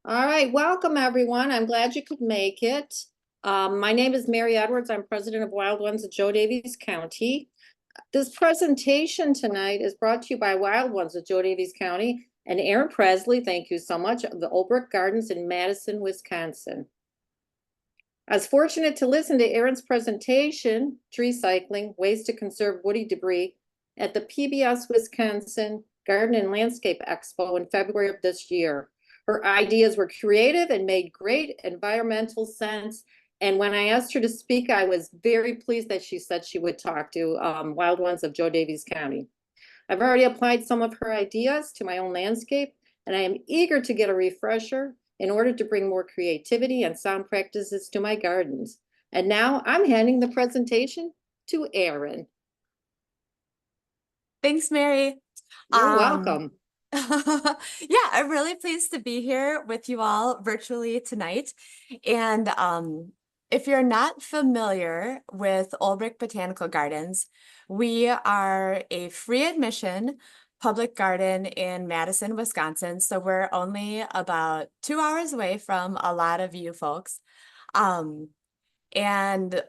All right, welcome everyone. I'm glad you could make it. My name is Mary Edwards. I'm president of Wild Ones of Joe Daviess County. This presentation tonight is brought to you by Wild Ones of Joe Daviess County and Aaron Presley. Thank you so much. Of the Old Brick Gardens in Madison, Wisconsin. I was fortunate to listen to Aaron's presentation, Treecycling, Ways to Conserve Woody Debris, at the PBS Wisconsin Garden and Landscape Expo in February of this year. Her ideas were creative and made great environmental sense. And when I asked her to speak, I was very pleased that she said she would talk to Wild Ones of Joe Daviess County. I've already applied some of her ideas to my own landscape, and I am eager to get a refresher in order to bring more creativity and sound practices to my gardens. And now I'm handing the presentation to Erin. Thanks, Mary. You're welcome. Yeah, I'm really pleased to be here with you all virtually tonight. And if you're not familiar with Old Brick Botanical Gardens, we are a free admission public garden in Madison, Wisconsin. So we're only about 2 hours away from a lot of you folks. And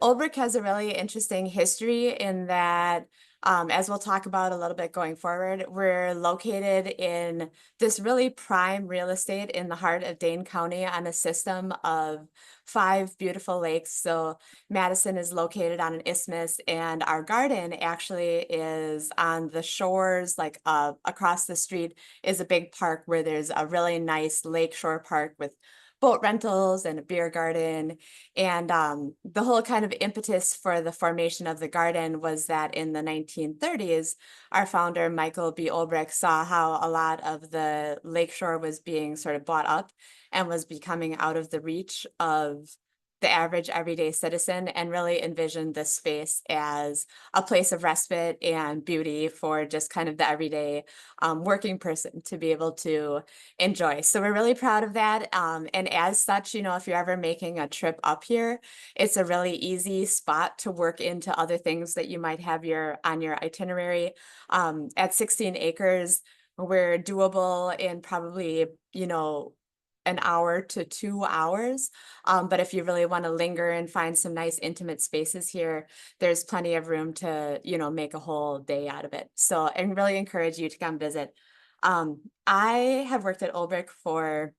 Old Brick has a really interesting history in that, as we'll talk about a little bit going forward, we're located in this really prime real estate in the heart of Dane County on a system of 5 beautiful lakes. So Madison is located on an isthmus, and our garden actually is on the shores, like across the street is a big park where there's a really nice lakeshore park with boat rentals and a beer garden. And the whole kind of impetus for the formation of the garden was that in the 1930s, our founder, Michael B. Olbrich, saw how a lot of the lakeshore was being sort of bought up and was becoming out of the reach of the average everyday citizen, and really envisioned this space as a place of respite and beauty for just kind of the everyday working person to be able to enjoy. So we're really proud of that. And as such, if you're ever making a trip up here, it's a really easy spot to work into other things that you might have on your itinerary. At 16 acres, we're doable in probably, an hour to 2 hours. But if you really want to linger and find some nice intimate spaces here, there's plenty of room to, make a whole day out of it. So I really encourage you to come visit. I have worked at Old Brick I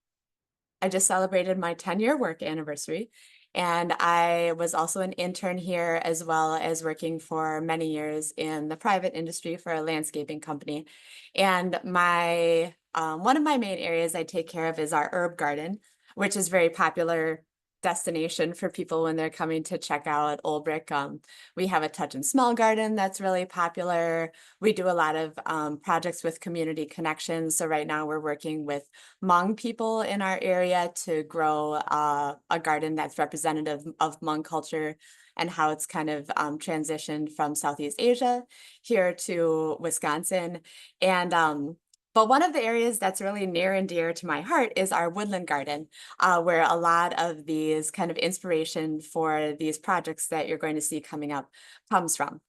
just celebrated my 10-year work anniversary. And I was also an intern here, as well as working for many years in the private industry for a landscaping company. And one of my main areas I take care of is our herb garden, which is very popular destination for people when they're coming to check out Old Brick. We have a touch and smell garden that's really popular. We do a lot of projects with community connections. So right now we're working with Hmong people in our area to grow a garden that's representative of Hmong culture and how it's kind of transitioned from Southeast Asia here to Wisconsin. And but one of the areas that's really near and dear to my heart is our woodland garden, where a lot of these kind of inspiration for these projects that you're going to see coming up comes from.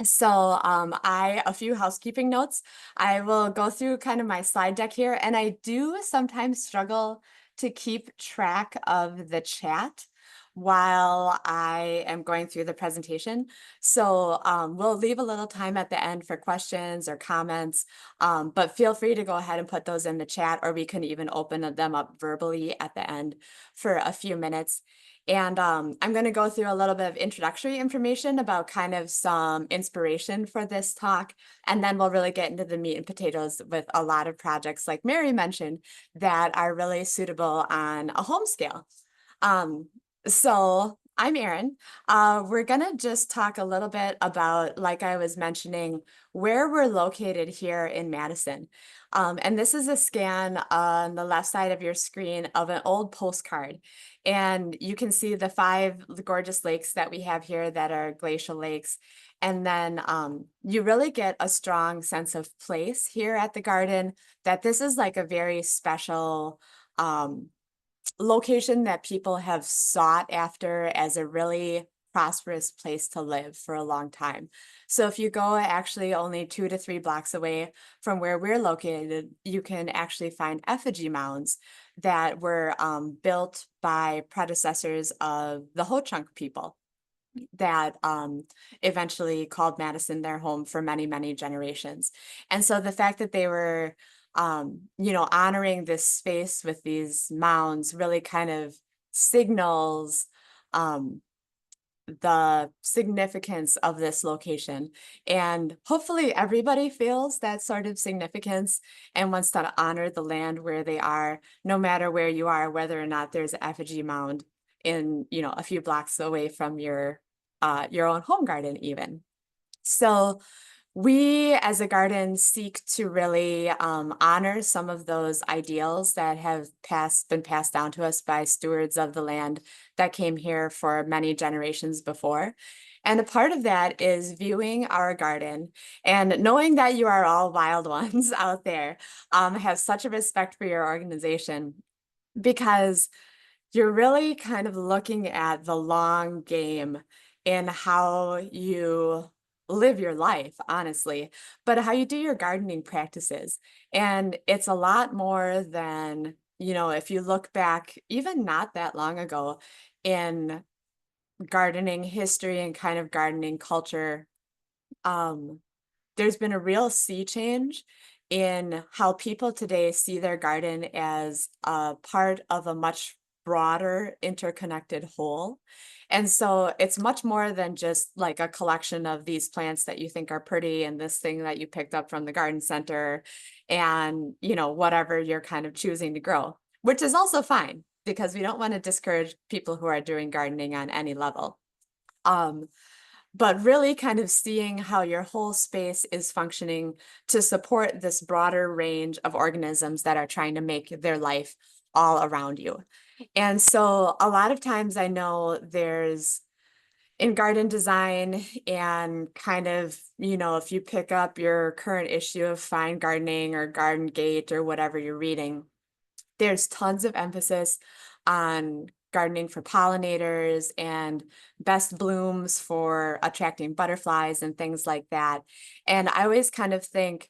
So a few housekeeping notes. I will go through kind of my slide deck here, and I do sometimes struggle to keep track of the chat while I am going through the presentation. So we'll leave a little time at the end for questions or comments, but feel free to go ahead and put those in the chat, or we can even open them up verbally at the end for a few minutes. And I'm going to go through a little bit of introductory information about kind of some inspiration for this talk. And then we'll really get into the meat and potatoes with a lot of projects, like Mary mentioned, that are really suitable on a home scale. So I'm Erin. We're going to just talk a little bit about, like I was mentioning, where we're located here in Madison. And this is a scan on the left side of your screen of an old postcard. And you can see the 5 gorgeous lakes that we have here that are glacial lakes. And then you really get a strong sense of place here at the garden, that this is like a very special location that people have sought after as a really prosperous place to live for a long time. So if you go actually only 2 to 3 blocks away from where we're located, you can actually find effigy mounds that were built by predecessors of the Ho Chunk people that eventually called Madison their home for many, many generations. And so the fact that they were, honoring this space with these mounds really kind of signals um, the significance of this location. And hopefully everybody feels that sort of significance and wants to honor the land where they are, no matter where you are, whether or not there's an effigy mound in, a few blocks away from your own home garden even. So we as a garden seek to really honor some of those ideals that have been passed down to us by stewards of the land that came here for many generations before. And a part of that is viewing our garden and knowing that you are all wild ones out there. Have such a respect for your organization because you're really kind of looking at the long game in how you live your life, honestly, but how you do your gardening practices. And it's a lot more than, if you look back, even not that long ago in gardening history and kind of gardening culture, um, there's been a real sea change in how people today see their garden as a part of a much broader interconnected whole. And so it's much more than just like a collection of these plants that you think are pretty and this thing that you picked up from the garden center and, whatever you're kind of choosing to grow, which is also fine because we don't want to discourage people who are doing gardening on any level. But really kind of seeing how your whole space is functioning to support this broader range of organisms that are trying to make their life all around you. And so a lot of times I know there's in garden design and kind of, if you pick up your current issue of Fine Gardening or Garden Gate or whatever you're reading, there's tons of emphasis on gardening for pollinators and best blooms for attracting butterflies and things like that. And I always kind of think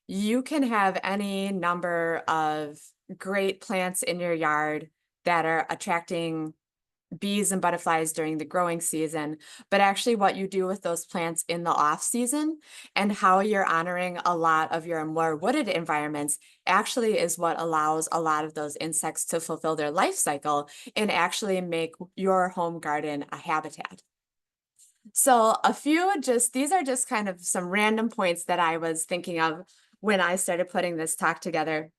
you can have any number of great plants in your yard that are attracting bees and butterflies during the growing season, but actually what you do with those plants in the off season and how you're honoring a lot of your more wooded environments actually is what allows a lot of those insects to fulfill their life cycle and actually make your home garden a habitat. So these are just kind of some random points that I was thinking of when I started putting this talk together.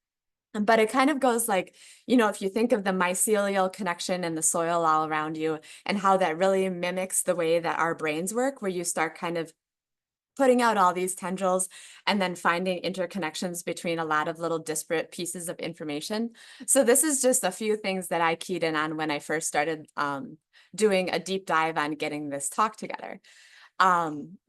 But it kind of goes like, if you think of the mycelial connection in the soil all around you and how that really mimics the way that our brains work, where you start kind of putting out all these tendrils and then finding interconnections between a lot of little disparate pieces of information. So this is just a few things that I keyed in on when I first started doing a deep dive on getting this talk together.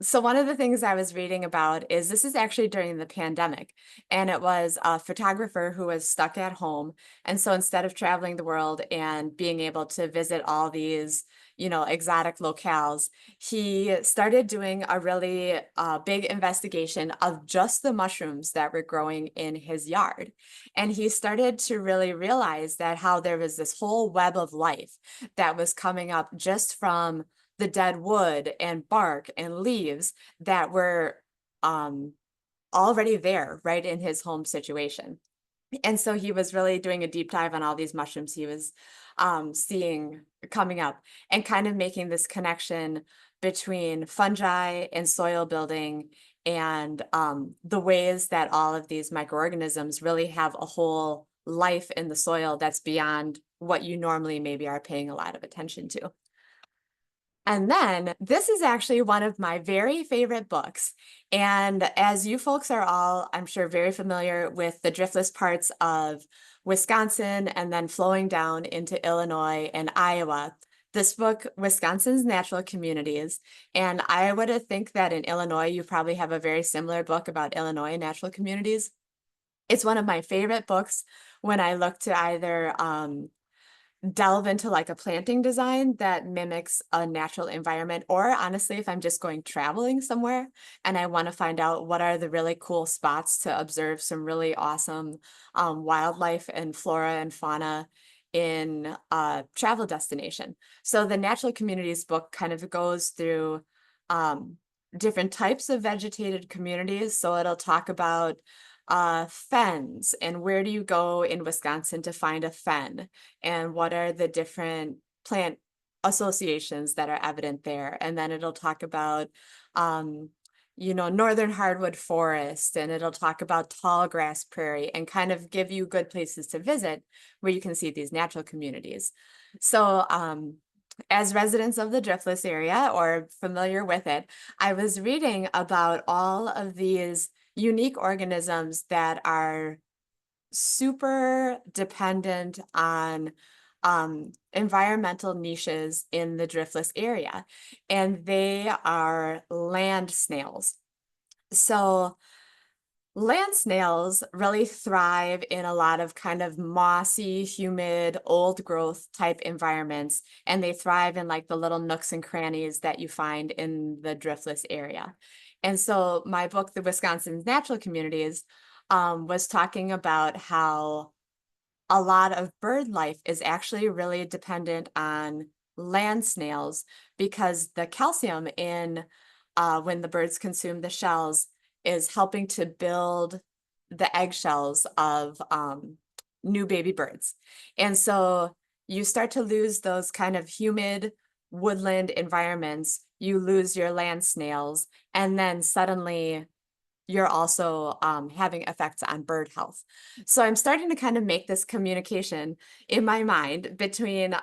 So one of the things I was reading about is this is actually during the pandemic, and it was a photographer who was stuck at home. And so instead of traveling the world and being able to visit all these, exotic locales, he started doing a really big investigation of just the mushrooms that were growing in his yard. And he started to really realize that how there was this whole web of life that was coming up just from the dead wood and bark and leaves that were already there right in his home situation. And so he was really doing a deep dive on all these mushrooms he was seeing coming up and kind of making this connection between fungi and soil building and the ways that all of these microorganisms really have a whole life in the soil that's beyond what you normally maybe are paying a lot of attention to. And then this is actually one of my very favorite books. And as you folks are all, I'm sure, very familiar with the driftless parts of Wisconsin and then flowing down into Illinois and Iowa, this book, Wisconsin's Natural Communities, and I would think that in Illinois, you probably have a very similar book about Illinois natural communities. It's one of my favorite books when I look to either delve into like a planting design that mimics a natural environment, or honestly, if I'm just going traveling somewhere and I want to find out what are the really cool spots to observe some really awesome wildlife and flora and fauna in a travel destination. So the Natural Communities book kind of goes through um, different types of vegetated communities. So it'll talk about fens and where do you go in Wisconsin to find a fen, and what are the different plant associations that are evident there. And then it'll talk about, northern hardwood forest, and it'll talk about tall grass prairie and kind of give you good places to visit where you can see these natural communities. So, as residents of the Driftless area or familiar with it, I was reading about all of these unique organisms that are super dependent on environmental niches in the driftless area, and they are land snails. So land snails really thrive in a lot of kind of mossy, humid, old growth type environments, and they thrive in like the little nooks and crannies that you find in the driftless area. And so my book, The Wisconsin's Natural Communities, was talking about how a lot of bird life is actually really dependent on land snails, because the calcium in when the birds consume the shells is helping to build the eggshells of new baby birds. And so you start to lose those kind of humid woodland environments, you lose your land snails, and then suddenly you're also having effects on bird health. So I'm starting to kind of make this communication in my mind between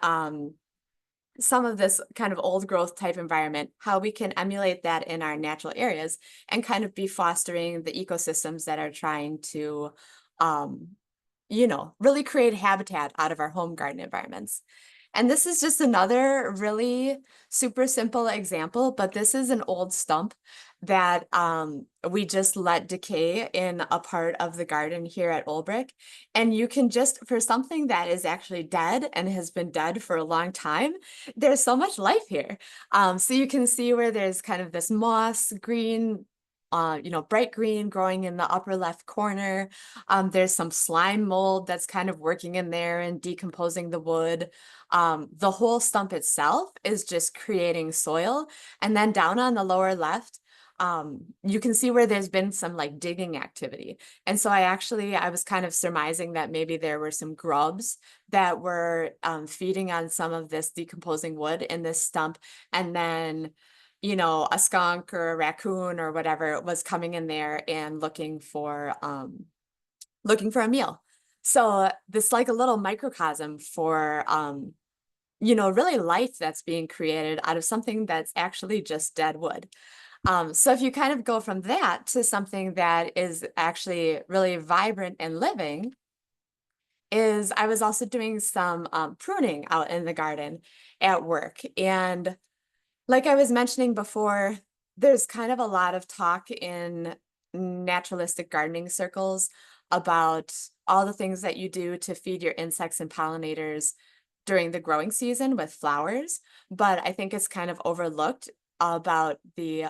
some of this kind of old growth type environment, how we can emulate that in our natural areas and kind of be fostering the ecosystems that are trying to, really create habitat out of our home garden environments. And this is just another really super simple example, but this is an old stump that we just let decay in a part of the garden here at Olbrich. And you can just, for something that is actually dead and has been dead for a long time, there's so much life here. So you can see where there's kind of this moss green, bright green growing in the upper left corner. There's some slime mold that's kind of working in there and decomposing the wood. The whole stump itself is just creating soil. And then down on the lower left, you can see where there's been some like digging activity. And so I was kind of surmising that maybe there were some grubs that were feeding on some of this decomposing wood in this stump. And then, a skunk or a raccoon or whatever was coming in there and looking for a meal. So this like a little microcosm for really life that's being created out of something that's actually just dead wood. So if you kind of go from that to something that is actually really vibrant and living, is I was also doing some pruning out in the garden at work. And like I was mentioning before, there's kind of a lot of talk in naturalistic gardening circles about all the things that you do to feed your insects and pollinators during the growing season with flowers. But I think it's kind of overlooked about the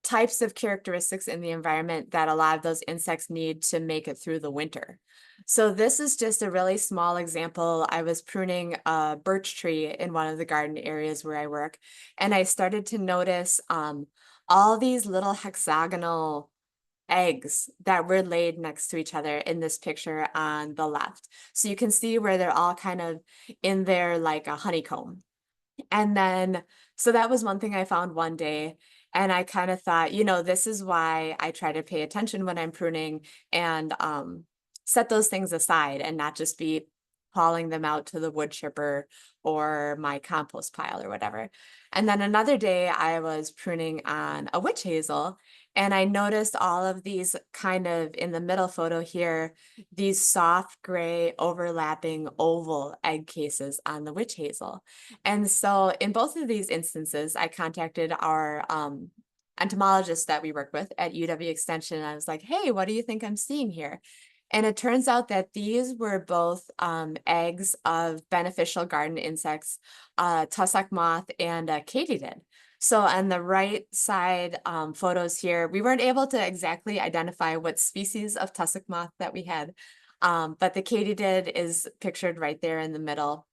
types of characteristics in the environment that a lot of those insects need to make it through the winter. So this is just a really small example. I was pruning a birch tree in one of the garden areas where I work, and I started to notice all these little hexagonal eggs that were laid next to each other in this picture on the left. So you can see where they're all kind of in there like a honeycomb. And then, so that was one thing I found one day. And I kind of thought, this is why I try to pay attention when I'm pruning and set those things aside and not just be hauling them out to the wood chipper or my compost pile or whatever. And then another day I was pruning on a witch hazel, and I noticed all of these kind of in the middle photo here, these soft gray overlapping oval egg cases on the witch hazel. And so in both of these instances, I contacted our entomologist that we work with at UW Extension. And I was like, hey, what do you think I'm seeing here? And it turns out that these were both eggs of beneficial garden insects, tussock moth and katydid. So on the right side photos here, we weren't able to exactly identify what species of tussock moth that we had, but the katydid is pictured right there in the middle.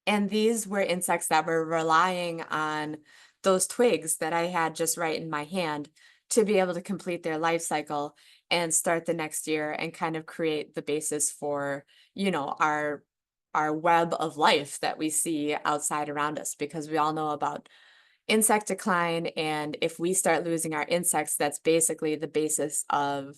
And these were insects that were relying on those twigs that I had just right in my hand to be able to complete their life cycle and start the next year and kind of create the basis for, you know, our web of life that we see outside around us, because we all know about insect decline. And if we start losing our insects, that's basically the basis of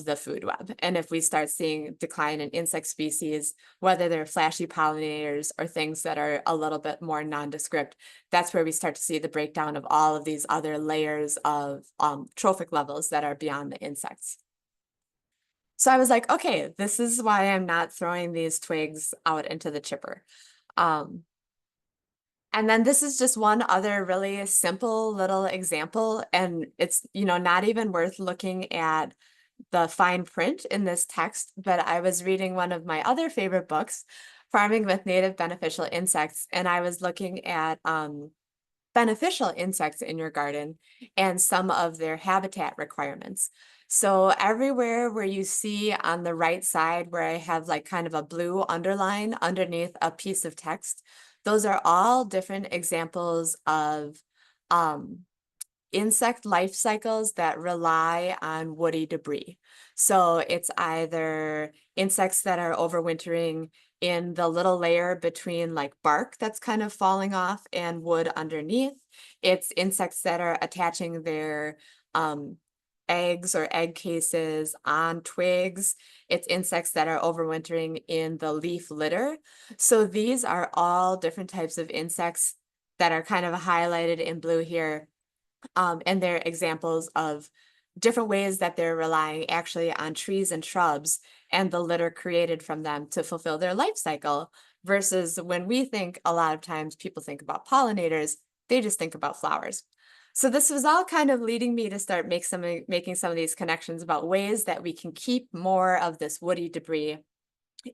the food web. And if we start seeing decline in insect species, whether they're flashy pollinators or things that are a little bit more nondescript, that's where we start to see the breakdown of all of these other layers of trophic levels that are beyond the insects. So I was like, okay, this is why I'm not throwing these twigs out into the chipper. And then this is just one other really simple little example, and it's, you know, not even worth looking at the fine print in this text, but I was reading one of my other favorite books, Farming with Native Beneficial Insects, and I was looking at beneficial insects in your garden and some of their habitat requirements. So everywhere where you see on the right side where I have like kind of a blue underline underneath a piece of text, those are all different examples of insect life cycles that rely on woody debris. So it's either insects that are overwintering in the little layer between like bark that's kind of falling off and wood underneath. It's insects that are attaching their eggs or egg cases on twigs. It's insects that are overwintering in the leaf litter. So these are all different types of insects that are kind of highlighted in blue here. And they're examples of different ways that they're relying actually on trees and shrubs and the litter created from them to fulfill their life cycle, versus when we think, a lot of times people think about pollinators, they just think about flowers. So this was all kind of leading me to start making some of these connections about ways that we can keep more of this woody debris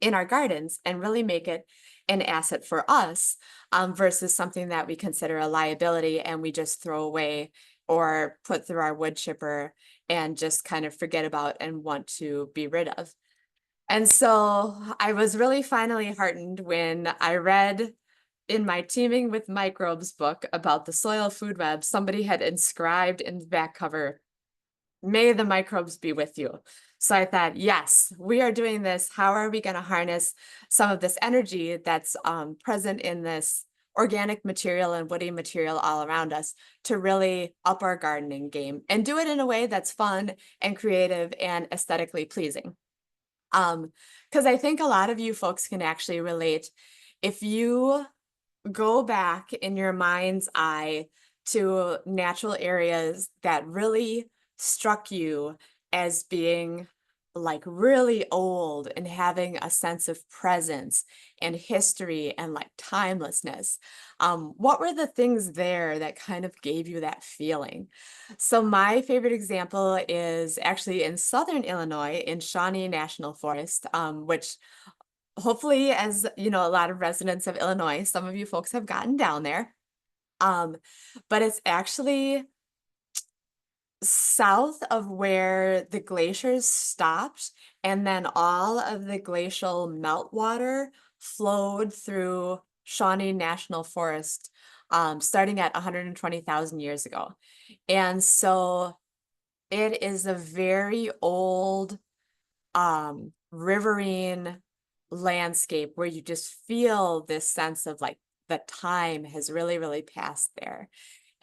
in our gardens and really make it an asset for us, versus something that we consider a liability and we just throw away or put through our wood chipper and just kind of forget about and want to be rid of. And so I was really finally heartened when I read in my Teaming with Microbes book about the soil food web, somebody had inscribed in the back cover, "May the microbes be with you." So I thought, yes, we are doing this. How are we going to harness some of this energy that's present in this organic material and woody material all around us to really up our gardening game and do it in a way that's fun and creative and aesthetically pleasing? Because I think a lot of you folks can actually relate. If you go back in your mind's eye to natural areas that really struck you as being like really old and having a sense of presence and history and like timelessness. What were the things there that kind of gave you that feeling? So my favorite example is actually in Southern Illinois in Shawnee National Forest, which hopefully, as you know, a lot of residents of Illinois, some of you folks have gotten down there. But it's actually south of where the glaciers stopped, and then all of the glacial meltwater flowed through Shawnee National Forest, starting at 120,000 years ago. And so it is a very old riverine landscape where you just feel this sense of like the time has really, really passed there.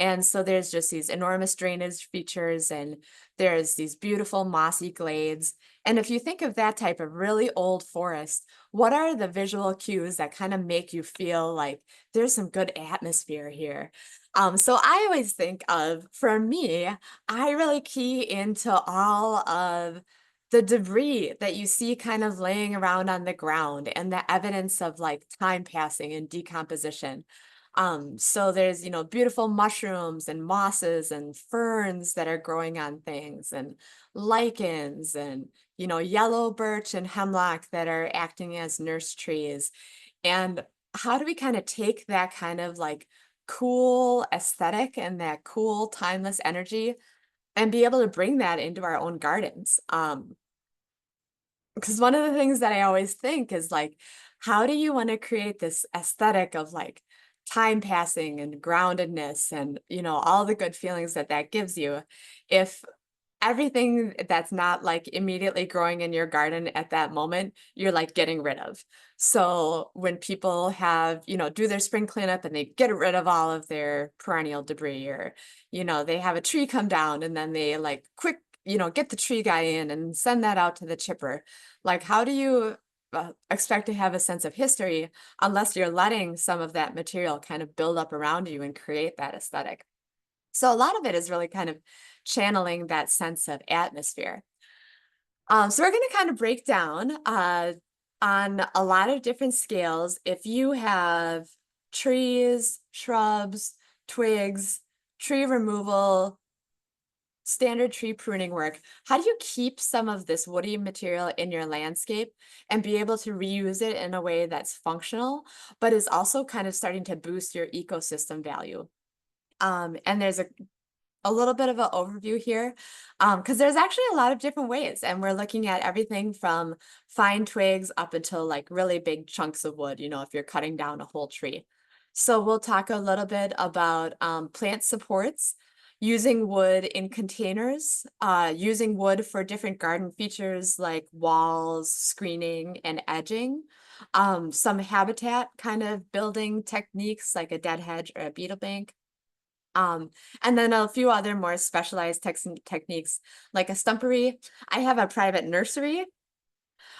And so there's just these enormous drainage features and there's these beautiful mossy glades. And if you think of that type of really old forest, what are the visual cues that kind of make you feel like there's some good atmosphere here? So I always think of, for me, I really key into all of the debris that you see kind of laying around on the ground and the evidence of like time passing and decomposition. So there's, you know, beautiful mushrooms and mosses and ferns that are growing on things and lichens and, yellow birch and hemlock that are acting as nurse trees. And how do we kind of take that kind of like cool aesthetic and that cool timeless energy and be able to bring that into our own gardens? Because one of the things that I always think is like, how do you want to create this aesthetic of like time passing and groundedness and, all the good feelings that that gives you if everything that's not like immediately growing in your garden at that moment, you're like getting rid of. So when people have, do their spring cleanup and they get rid of all of their perennial debris, or, they have a tree come down and then they like quick, get the tree guy in and send that out to the chipper. Like, how do you expect to have a sense of history unless you're letting some of that material kind of build up around you and create that aesthetic? So a lot of it is really kind of channeling that sense of atmosphere. So we're going to kind of break down on a lot of different scales. If you have trees, shrubs, twigs, tree removal, standard tree pruning work, how do you keep some of this woody material in your landscape and be able to reuse it in a way that's functional, but is also kind of starting to boost your ecosystem value? And there's a little bit of an overview here, because there's actually a lot of different ways, and we're looking at everything from fine twigs up until like really big chunks of wood, if you're cutting down a whole tree. So we'll talk a little bit about plant supports, using wood in containers, using wood for different garden features like walls, screening, and edging, some habitat kind of building techniques like a dead hedge or a beetle bank. And then a few other more specialized techniques like a stumpery. I have a private nursery.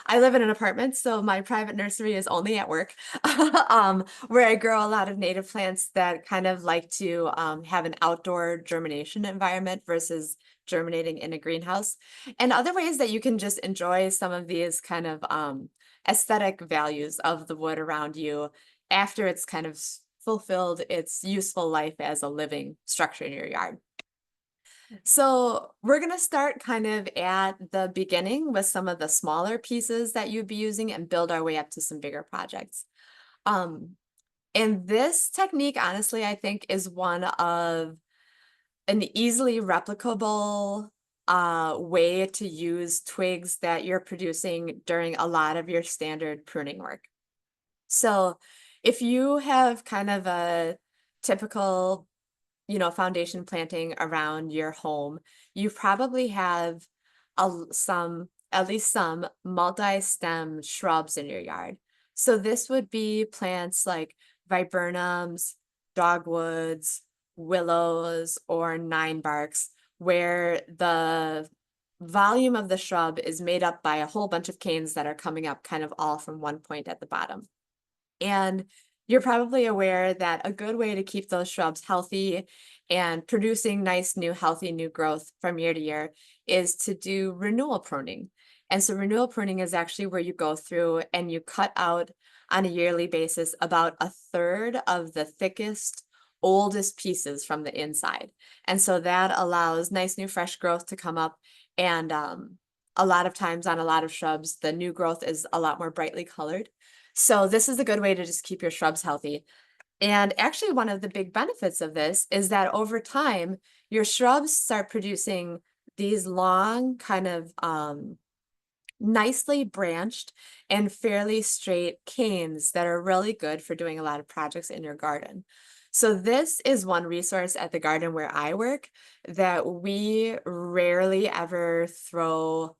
I live in an apartment, so my private nursery is only at work, where I grow a lot of native plants that kind of like to have an outdoor germination environment versus germinating in a greenhouse. And other ways that you can just enjoy some of these kind of aesthetic values of the wood around you after it's kind of fulfilled its useful life as a living structure in your yard. So we're going to start kind of at the beginning with some of the smaller pieces that you'd be using and build our way up to some bigger projects. And this technique, honestly, I think is one of an easily replicable way to use twigs that you're producing during a lot of your standard pruning work. So if you have kind of a typical, foundation planting around your home, you probably have at least some multi-stem shrubs in your yard. So this would be plants like viburnums, dogwoods, willows, or nine barks, where the volume of the shrub is made up by a whole bunch of canes that are coming up kind of all from one point at the bottom. And you're probably aware that a good way to keep those shrubs healthy and producing nice, new, healthy, new growth from year to year is to do renewal pruning. And so renewal pruning is actually where you go through and you cut out on a yearly basis about a third of the thickest, oldest pieces from the inside. And so that allows nice, new, fresh growth to come up. And a lot of times on a lot of shrubs, the new growth is a lot more brightly colored. So this is a good way to just keep your shrubs healthy. And actually, one of the big benefits of this is that over time, your shrubs start producing these long, kind of nicely branched and fairly straight canes that are really good for doing a lot of projects in your garden. So this is one resource at the garden where I work that we rarely ever throw,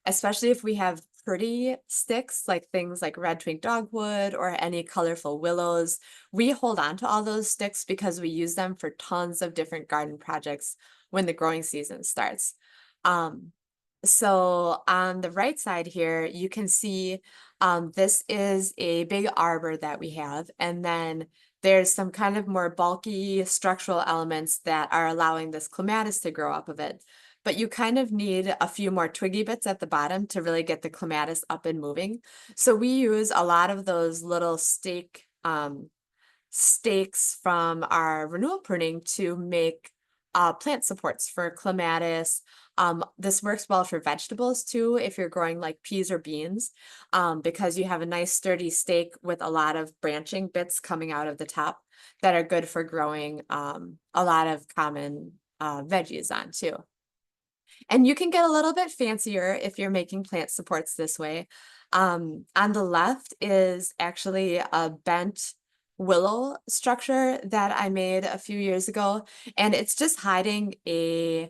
especially if we have pretty sticks, like things like red twig dogwood or any colorful willows. We hold on to all those sticks because we use them for tons of different garden projects when the growing season starts. So on the right side here, you can see this is a big arbor that we have, and then there's some kind of more bulky structural elements that are allowing this clematis to grow up of it. But you kind of need a few more twiggy bits at the bottom to really get the clematis up and moving. So we use a lot of those little stakes from our renewal pruning to make plant supports for clematis. This works well for vegetables too, if you're growing like peas or beans, because you have a nice sturdy stake with a lot of branching bits coming out of the top that are good for growing a lot of common veggies on too. And you can get a little bit fancier if you're making plant supports this way. On the left is actually a bent willow structure that I made a few years ago, and it's just hiding a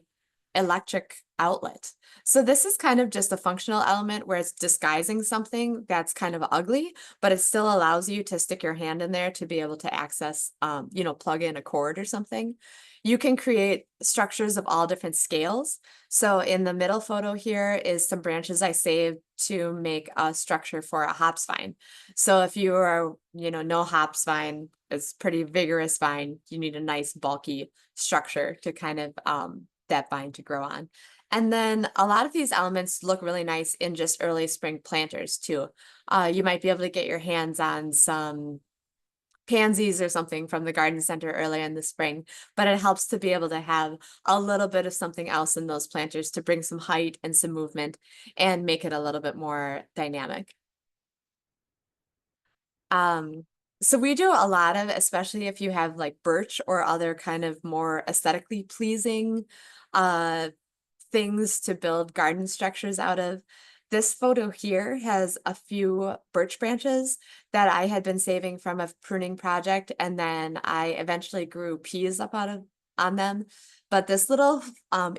electric outlet. So this is kind of just a functional element where it's disguising something that's kind of ugly, but it still allows you to stick your hand in there to be able to access, plug in a cord or something. You can create structures of all different scales. So in the middle photo here is some branches I saved to make a structure for a hops vine. So if you are, no hops vine, it's pretty vigorous vine, you need a nice bulky structure to kind of that vine to grow on. And then a lot of these elements look really nice in just early spring planters too. You might be able to get your hands on some pansies or something from the garden center earlier in the spring, but it helps to be able to have a little bit of something else in those planters to bring some height and some movement and make it a little bit more dynamic. So we do a lot of, especially if you have like birch or other kind of more aesthetically pleasing things to build garden structures out of. This photo here has a few birch branches that I had been saving from a pruning project, and then I eventually grew peas up on them. But this little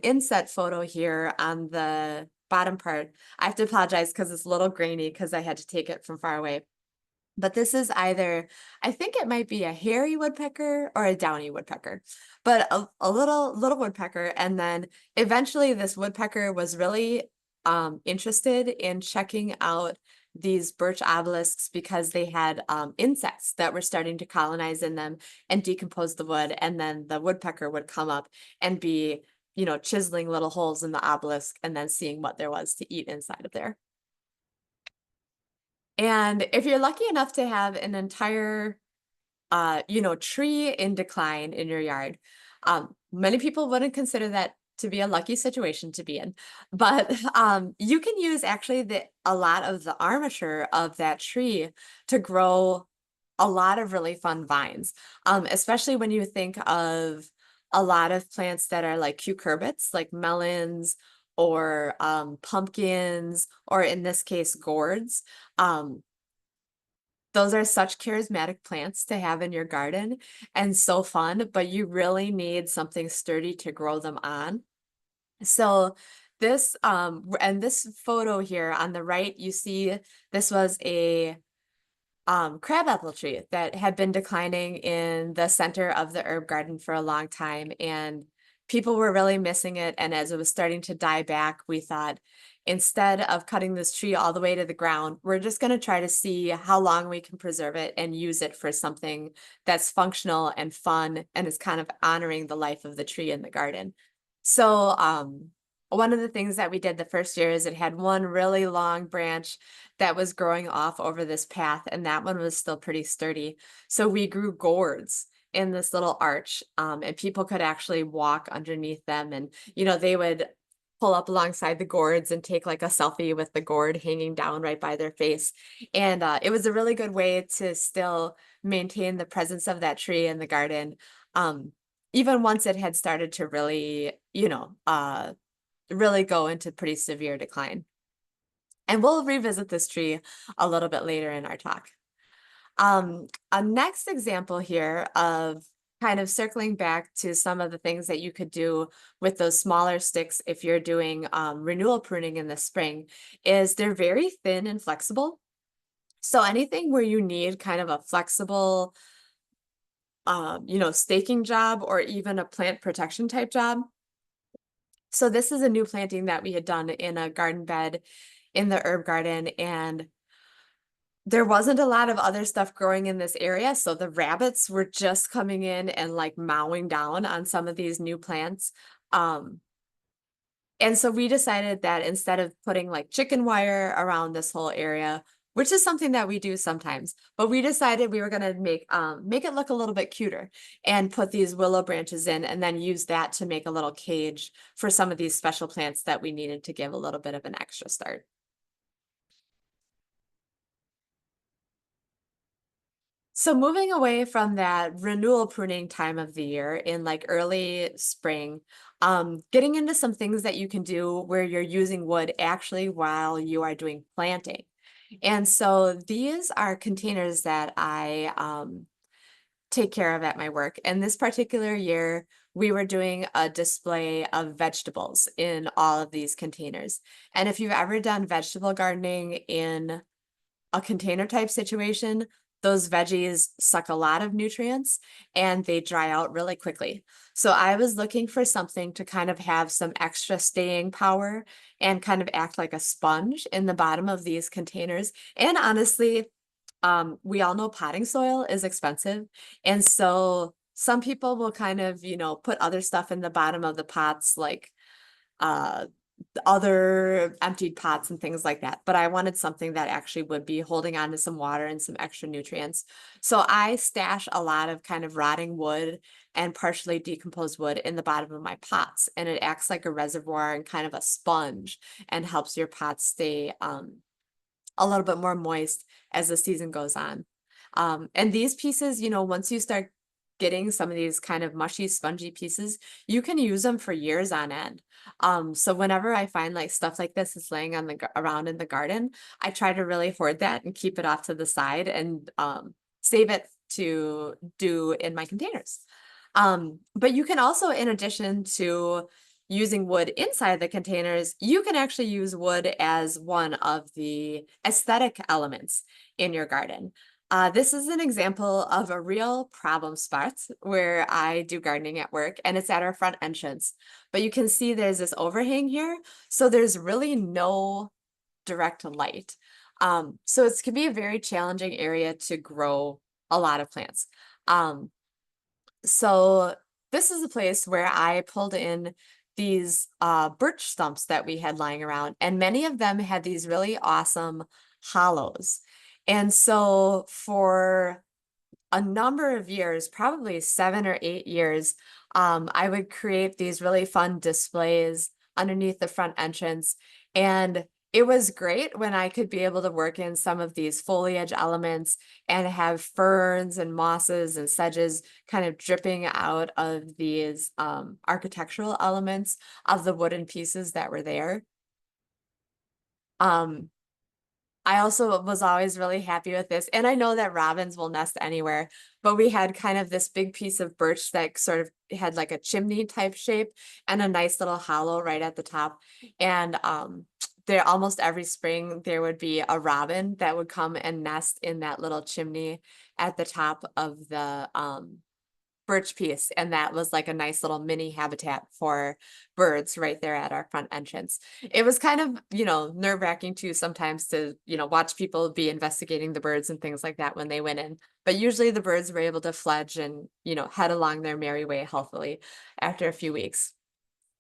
inset photo here on the bottom part, I have to apologize because it's a little grainy because I had to take it from far away. But this is either, I think it might be a hairy woodpecker or a downy woodpecker, but a little woodpecker. And then eventually this woodpecker was really interested in checking out these birch obelisks because they had insects that were starting to colonize in them and decompose the wood. And then the woodpecker would come up and be, chiseling little holes in the obelisk and then seeing what there was to eat inside of there. And if you're lucky enough to have an entire, tree in decline in your yard, many people wouldn't consider that to be a lucky situation to be in, but you can use actually a lot of the armature of that tree to grow a lot of really fun vines, especially when you think of a lot of plants that are like cucurbits, like melons or pumpkins, or in this case, gourds. Those are such charismatic plants to have in your garden and so fun, but you really need something sturdy to grow them on. So this, and this photo here on the right, you see this was a crabapple tree that had been declining in the center of the herb garden for a long time, and people were really missing it. And as it was starting to die back, we thought, instead of cutting this tree all the way to the ground, we're just going to try to see how long we can preserve it and use it for something that's functional and fun and is kind of honoring the life of the tree in the garden. So one of the things that we did the first year is it had one really long branch that was growing off over this path, and that one was still pretty sturdy. So we grew gourds in this little arch, and people could actually walk underneath them, and they would pull up alongside the gourds and take like a selfie with the gourd hanging down right by their face. And it was a really good way to still maintain the presence of that tree in the garden, even once it had started to really, really go into pretty severe decline. And we'll revisit this tree a little bit later in our talk. A next example here of kind of circling back to some of the things that you could do with those smaller sticks if you're doing renewal pruning in the spring is they're very thin and flexible. So anything where you need kind of a flexible, staking job or even a plant protection type job. So this is a new planting that we had done in a garden bed in the herb garden, and there wasn't a lot of other stuff growing in this area. So the rabbits were just coming in and like mowing down on some of these new plants. And so we decided that instead of putting like chicken wire around this whole area, which is something that we do sometimes. But we decided we were going to make it look a little bit cuter and put these willow branches in, and then use that to make a little cage for some of these special plants that we needed to give a little bit of an extra start. So moving away from that renewal pruning time of the year in like early spring, getting into some things that you can do where you're using wood actually while you are doing planting. And so these are containers that I take care of at my work. And this particular year, we were doing a display of vegetables in all of these containers. And if you've ever done vegetable gardening in a container type situation, those veggies suck a lot of nutrients and they dry out really quickly. So I was looking for something to kind of have some extra staying power and kind of act like a sponge in the bottom of these containers. And honestly, we all know potting soil is expensive. And so some people will kind of, put other stuff in the bottom of the pots, like other emptied pots and things like that. But I wanted something that actually would be holding on to some water and some extra nutrients. So I stash a lot of kind of rotting wood and partially decomposed wood in the bottom of my pots. And it acts like a reservoir and kind of a sponge and helps your pots stay a little bit more moist as the season goes on. And these pieces, once you start getting some of these kind of mushy, spongy pieces, you can use them for years on end. So whenever I find like stuff like this is laying on around in the garden, I try to really hoard that and keep it off to the side and save it to do in my containers. But you can also, in addition to using wood inside the containers, you can actually use wood as one of the aesthetic elements in your garden. This is an example of a real problem spot where I do gardening at work, and it's at our front entrance. But you can see there's this overhang here, so there's really no direct light. So it can be a very challenging area to grow a lot of plants. So this is a place where I pulled in these birch stumps that we had lying around, and many of them had these really awesome hollows. And so for a number of years, probably 7 or 8 years, I would create these really fun displays underneath the front entrance. And it was great when I could be able to work in some of these foliage elements and have ferns and mosses and sedges kind of dripping out of these architectural elements of the wooden pieces that were there. I also was always really happy with this. And I know that robins will nest anywhere, but we had kind of this big piece of birch that sort of had like a chimney type shape and a nice little hollow right at the top. And there almost every spring there would be a robin that would come and nest in that little chimney at the top of the birch piece, and that was like a nice little mini habitat for birds right there at our front entrance. It was kind of, nerve-wracking too sometimes to, watch people be investigating the birds and things like that when they went in. But usually the birds were able to fledge and, head along their merry way healthily after a few weeks.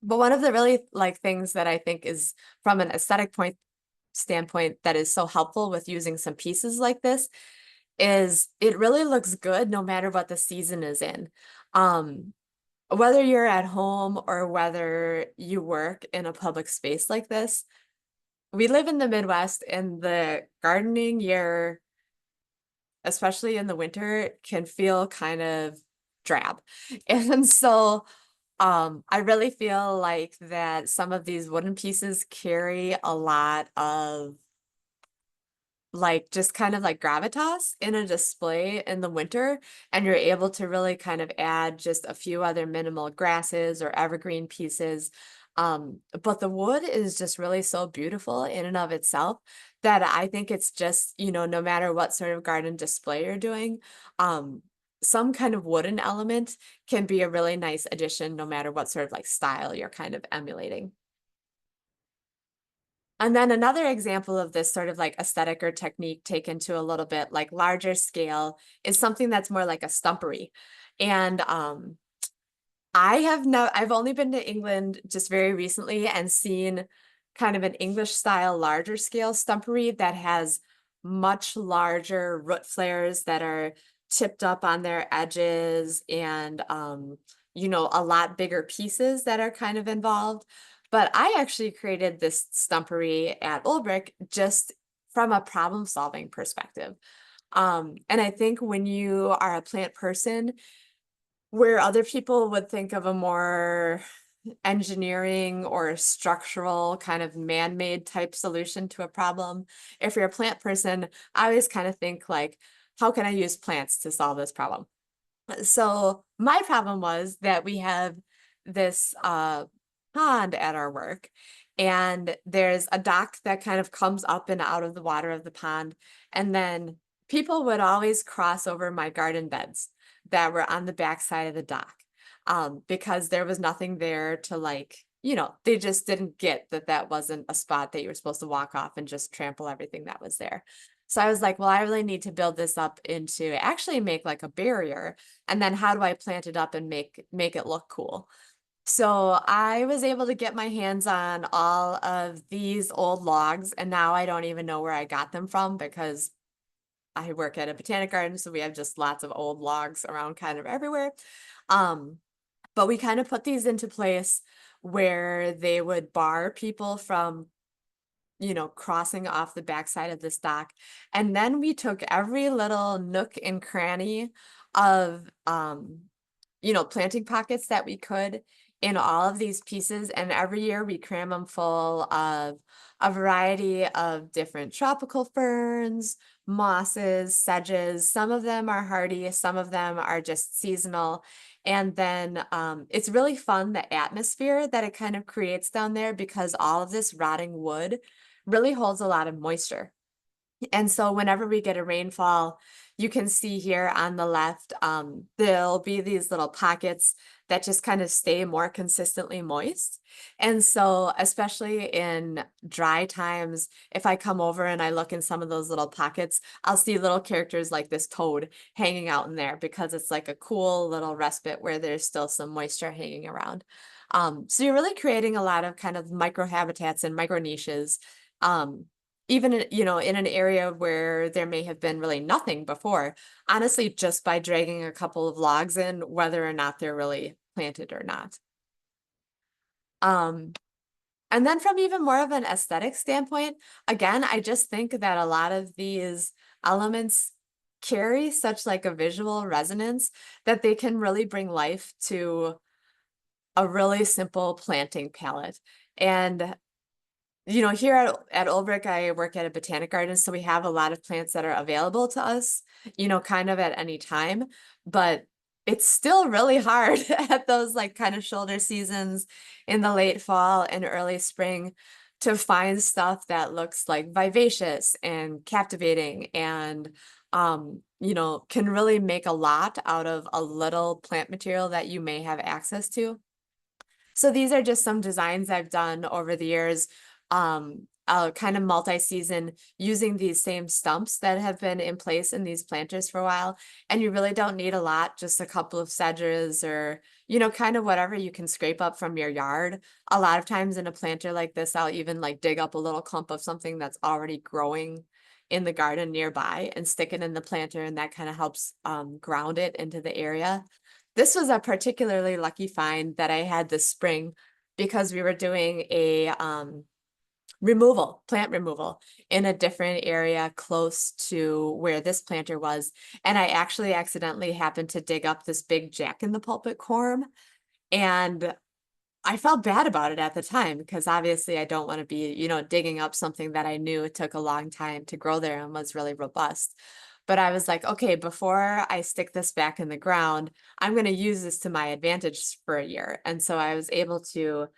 But one of the really things that I think is from an aesthetic standpoint that is so helpful with using some pieces like this is it really looks good no matter what the season is in. Whether you're at home or whether you work in a public space like this, we live in the Midwest, and the gardening year, especially in the winter, can feel kind of drab. And so I really feel like that some of these wooden pieces carry a lot of just kind of like gravitas in a display in the winter, and you're able to really kind of add just a few other minimal grasses or evergreen pieces. But the wood is just really so beautiful in and of itself that I think it's just, no matter what sort of garden display you're doing, some kind of wooden element can be a really nice addition no matter what sort of style you're kind of emulating. And then another example of this sort of aesthetic or technique taken to a little bit larger scale is something that's more like a stumpery. And I've only been to England just very recently and seen kind of an English style larger scale stumpery that has much larger root flares that are chipped up on their edges and, you know, a lot bigger pieces that are kind of involved. But I actually created this stumpery at Ulbrich just from a problem solving perspective. And I think when you are a plant person, where other people would think of a more engineering or structural kind of man-made type solution to a problem, if you're a plant person, I always kind of think like, how can I use plants to solve this problem? So my problem was that we have this pond at our work, and there's a dock that kind of comes up and out of the water of the pond. And then people would always cross over my garden beds that were on the backside of the dock, because there was nothing there to, like, you know, they just didn't get that that wasn't a spot that you were supposed to walk off and just trample everything that was there. So I was like, well, I really need to build this up into actually make like a barrier. And then how do I plant it up and make it look cool? So I was able to get my hands on all of these old logs, and now I don't even know where I got them from because I work at a botanic garden, so we have just lots of old logs around kind of everywhere. But we kind of put these into place where they would bar people from, you know, crossing off the backside of this dock. And then we took every little nook and cranny of, you know, planting pockets that we could in all of these pieces. And every year we cram them full of a variety of different tropical ferns, mosses, sedges. Some of them are hardy, some of them are just seasonal. And then it's really fun, the atmosphere that it kind of creates down there, because all of this rotting wood really holds a lot of moisture. And so whenever we get a rainfall, you can see here on the left, there'll be these little pockets that just kind of stay more consistently moist. And so especially in dry times, if I come over and I look in some of those little pockets, I'll see little characters like this toad hanging out in there, because it's like a cool little respite where there's still some moisture hanging around. So you're really creating a lot of kind of micro habitats and micro niches. Even you know, in an area where there may have been really nothing before, honestly, just by dragging a couple of logs in, whether or not they're really planted or not. And then from even more of an aesthetic standpoint, again, I just think that a lot of these elements carry such like a visual resonance that they can really bring life to a really simple planting palette. And you know, here at Ulbrich, I work at a botanic garden, so we have a lot of plants that are available to us, you know, kind of at any time, but it's still really hard at those like kind of shoulder seasons in the late fall and early spring to find stuff that looks like vivacious and captivating and, you know, can really make a lot out of a little plant material that you may have access to. So these are just some designs I've done over the years, kind of multi-season, using these same stumps that have been in place in these planters for a while. And you really don't need a lot, just a couple of sedges or, you know, kind of whatever you can scrape up from your yard. A lot of times in a planter like this, I'll even like dig up a little clump of something that's already growing in the garden nearby and stick it in the planter, and that kind of helps ground it into the area. This was a particularly lucky find that I had this spring, because we were doing a plant removal in a different area close to where this planter was. And I actually accidentally happened to dig up this big jack-in-the-pulpit corm. And I felt bad about it at the time, because obviously I don't want to be, you know, digging up something that I knew it took a long time to grow there and was really robust. But I was like, okay, before I stick this back in the ground, I'm going to use this to my advantage for a year. And so I was able to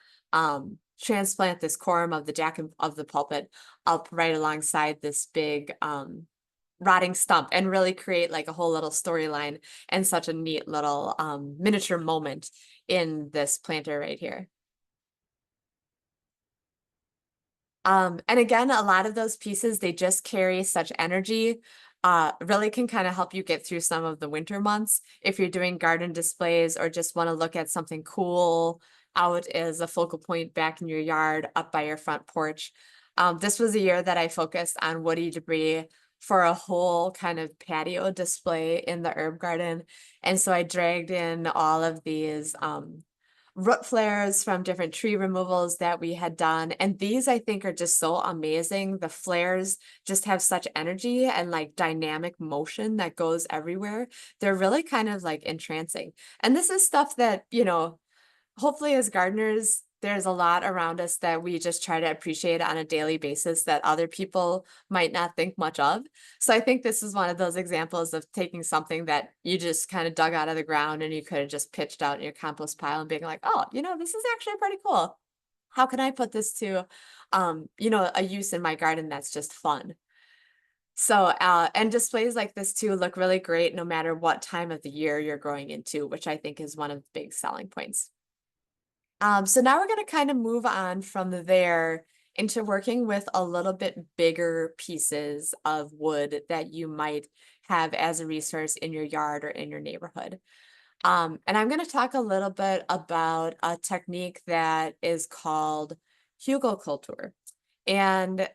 transplant this corm of the jack of the pulpit up right alongside this big rotting stump, and really create like a whole little storyline and such a neat little miniature moment in this planter right here. And again, a lot of those pieces, they just carry such energy, really can kind of help you get through some of the winter months if you're doing garden displays or just want to look at something cool out as a focal point back in your yard, up by your front porch. This was a year that I focused on woody debris for a whole kind of patio display in the herb garden. And so I dragged in all of these root flares from different tree removals that we had done. And these I think are just so amazing. The flares just have such energy and like dynamic motion that goes everywhere. They're really kind of like entrancing. And this is stuff that, you know, hopefully as gardeners, there's a lot around us that we just try to appreciate on a daily basis that other people might not think much of. So I think this is one of those examples of taking something that you just kind of dug out of the ground and you could have just pitched out in your compost pile and being like, oh, you know, this is actually pretty cool. How can I put this to, you know, a use in my garden that's just fun? So, and displays like this too look really great no matter what time of the year you're growing into, which I think is one of the big selling points. So now we're going to kind of move on from there into working with a little bit bigger pieces of wood that you might have as a resource in your yard or in your neighborhood. And I'm going to talk a little bit about a technique that is called hugelkultur. And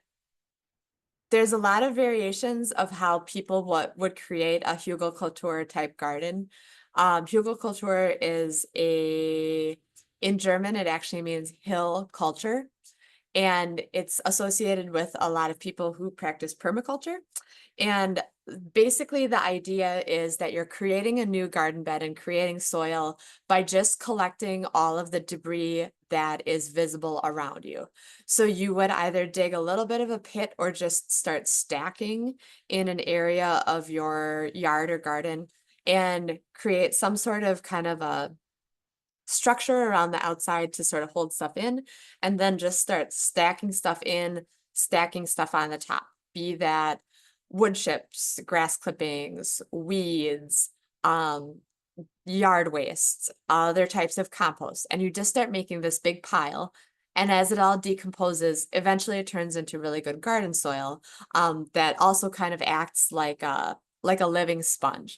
there's a lot of variations of how people would create a hugelkultur type garden. Hugelkultur is in German, it actually means hill culture, and it's associated with a lot of people who practice permaculture. And basically the idea is that you're creating a new garden bed and creating soil by just collecting all of the debris that is visible around you. So you would either dig a little bit of a pit or just start stacking in an area of your yard or garden and create some sort of kind of a structure around the outside to sort of hold stuff in, and then just start stacking stuff in, stacking stuff on the top, be that wood chips, grass clippings, weeds, yard waste, other types of compost, and you just start making this big pile. And as it all decomposes, eventually it turns into really good garden soil that also kind of acts like a living sponge.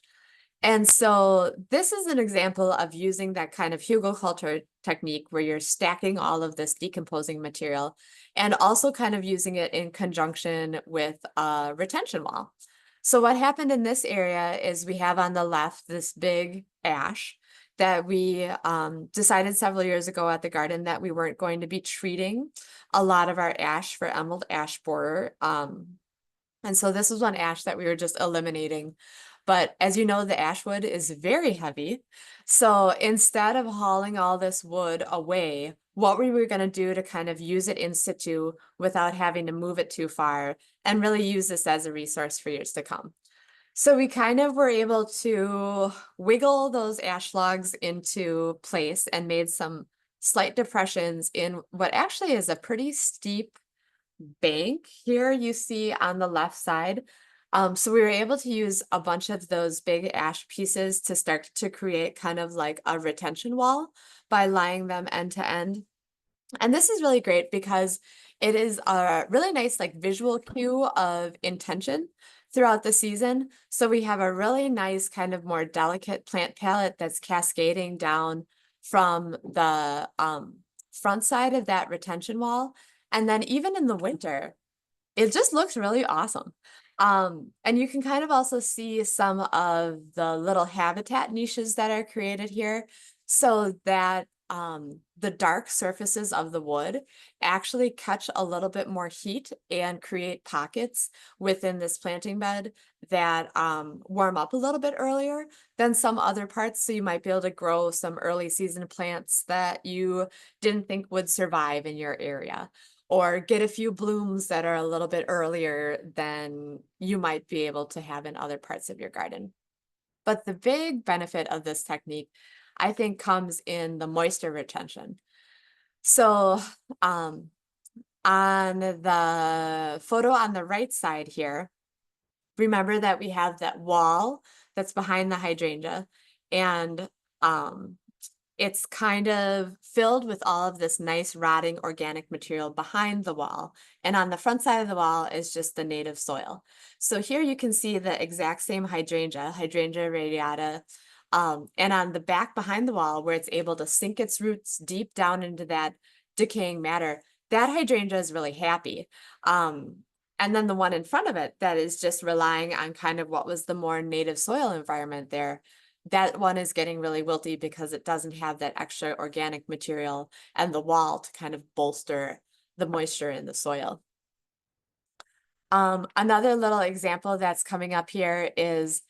And so this is an example of using that kind of hugelkultur technique where you're stacking all of this decomposing material and also kind of using it in conjunction with a retention wall. So what happened in this area is we have on the left this big ash that we decided several years ago at the garden that we weren't going to be treating a lot of our ash for emerald ash borer. And so this was one ash that we were just eliminating. But as you know, the ash wood is very heavy. So instead of hauling all this wood away, what we were going to do to kind of use it in situ without having to move it too far and really use this as a resource for years to come. So we kind of were able to wiggle those ash logs into place and made some slight depressions in what actually is a pretty steep bank here you see on the left side. So we were able to use a bunch of those big ash pieces to start to create kind of like a retention wall by lying them end to end. And this is really great because it is a really nice like visual cue of intention throughout the season. So we have a really nice kind of more delicate plant palette that's cascading down from the front side of that retention wall. And then even in the winter, it just looks really awesome. And you can kind of also see some of the little habitat niches that are created here so that the dark surfaces of the wood actually catch a little bit more heat and create pockets within this planting bed that warm up a little bit earlier than some other parts. So you might be able to grow some early season plants that you didn't think would survive in your area, or get a few blooms that are a little bit earlier than you might be able to have in other parts of your garden. But the big benefit of this technique, I think, comes in the moisture retention. So on the photo on the right side here, remember that we have that wall that's behind the hydrangea, and it's kind of filled with all of this nice rotting organic material behind the wall. And on the front side of the wall is just the native soil. So here you can see the exact same hydrangea, Hydrangea radiata. And on the back behind the wall where it's able to sink its roots deep down into that decaying matter, that hydrangea is really happy. And then the one in front of it that is just relying on kind of what was the more native soil environment there, that one is getting really wilty because it doesn't have that extra organic material and the wall to kind of bolster the moisture in the soil. Another little example that's coming up here is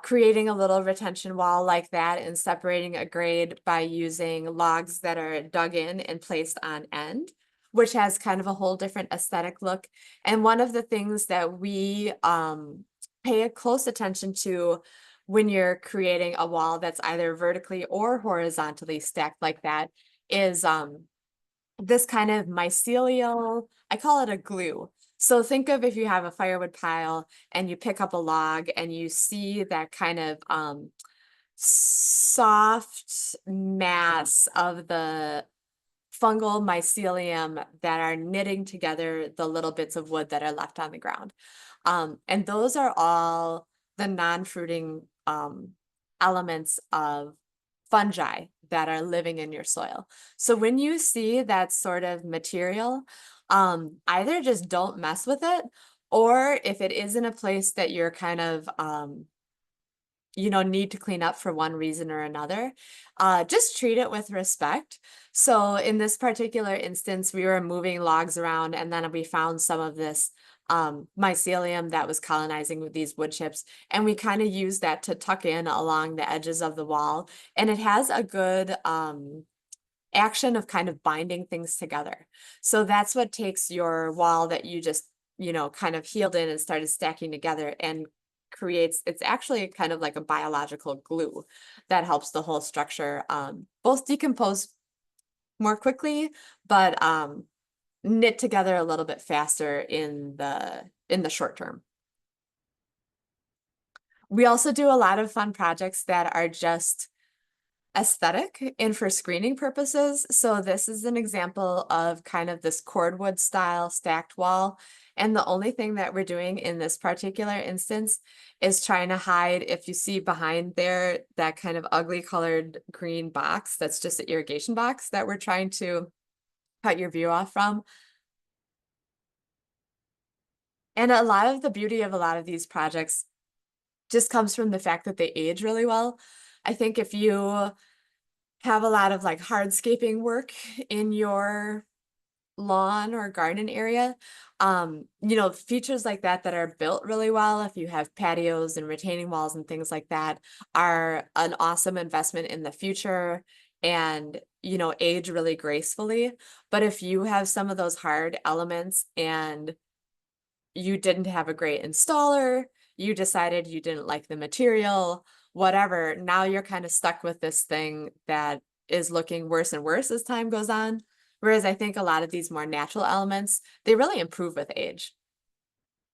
creating a little retention wall like that and separating a grade by using logs that are dug in and placed on end, which has kind of a whole different aesthetic look. And one of the things that we pay a close attention to when you're creating a wall that's either vertically or horizontally stacked like that is this kind of mycelial, I call it a glue. So think of if you have a firewood pile and you pick up a log and you see that kind of soft mass of the fungal mycelium that are knitting together the little bits of wood that are left on the ground. And those are all the non-fruiting elements of fungi that are living in your soil. So when you see that sort of material, either just don't mess with it, or if it is in a place that you're kind of need to clean up for one reason or another, just treat it with respect. So in this particular instance, we were moving logs around and then we found some of this mycelium that was colonizing with these wood chips, and we kind of used that to tuck in along the edges of the wall, and it has a good action of kind of binding things together. So that's what takes your wall that you just kind of healed in and started stacking together and creates, it's actually kind of like a biological glue that helps the whole structure both decompose more quickly, but knit together a little bit faster in the short term. We also do a lot of fun projects that are just aesthetic and for screening purposes. So this is an example of kind of this cordwood style stacked wall. And the only thing that we're doing in this particular instance is trying to hide, if you see behind there, that kind of ugly colored green box, that's just an irrigation box that we're trying to cut your view off from. And a lot of the beauty of a lot of these projects just comes from the fact that they age really well. I think if you have a lot of like hardscaping work in your lawn or garden area, features like that that are built really well, if you have patios and retaining walls and things like that, are an awesome investment in the future and age really gracefully. But if you have some of those hard elements and you didn't have a great installer, you decided you didn't like the material, whatever, now you're kind of stuck with this thing that is looking worse and worse as time goes on. Whereas I think a lot of these more natural elements, they really improve with age.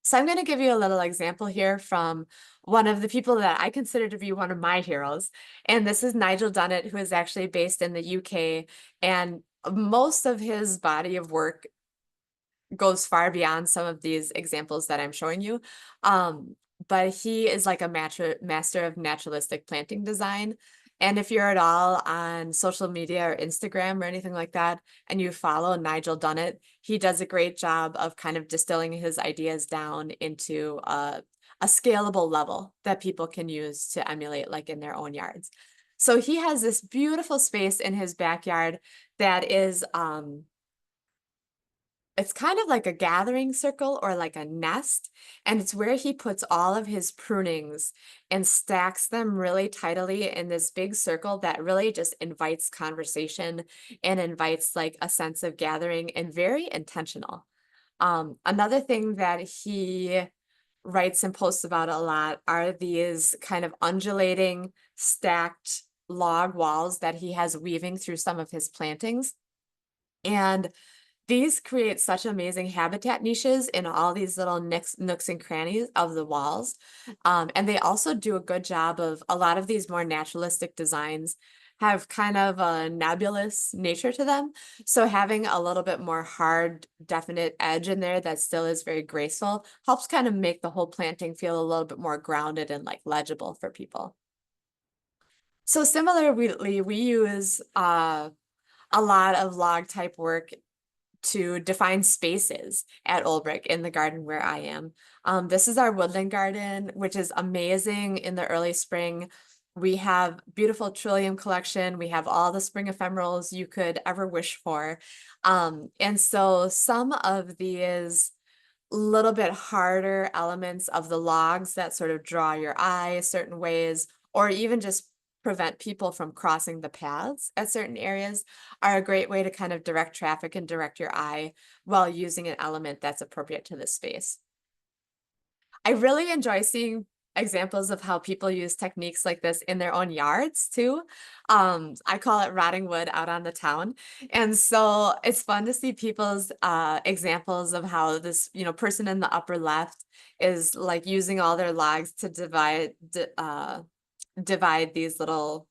So I'm going to give you a little example here from one of the people that I consider to be one of my heroes. And this is Nigel Dunnett, who is actually based in the UK. And most of his body of work goes far beyond some of these examples that I'm showing you. But he is like a master of naturalistic planting design. And if you're at all on social media or Instagram or anything like that, and you follow Nigel Dunnett, he does a great job of kind of distilling his ideas down into a scalable level that people can use to emulate like in their own yards. So he has this beautiful space in his backyard that is it's kind of like a gathering circle or like a nest, and it's where he puts all of his prunings and stacks them really tidily in this big circle that really just invites conversation and invites like a sense of gathering and very intentional. Another thing that he writes and posts about a lot are these kind of undulating stacked log walls that he has weaving through some of his plantings. And these create such amazing habitat niches in all these little nooks and crannies of the walls. And they also do a good job of a lot of these more naturalistic designs have kind of a nebulous nature to them. So having a little bit more hard, definite edge in there that still is very graceful helps kind of make the whole planting feel a little bit more grounded and like legible for people. So similarly, we use a lot of log type work to define spaces at Olbrich in the garden where I am. This is our woodland garden, which is amazing in the early spring. We have beautiful trillium collection. We have all the spring ephemerals you could ever wish for. And so some of these little bit harder elements of the logs that sort of draw your eye certain ways, or even just prevent people from crossing the paths at certain areas, are a great way to kind of direct traffic and direct your eye while using an element that's appropriate to the space. I really enjoy seeing examples of how people use techniques like this in their own yards too. I call it rotting wood out on the town. And so it's fun to see people's examples of how this, person in the upper left is like using all their logs to divide these little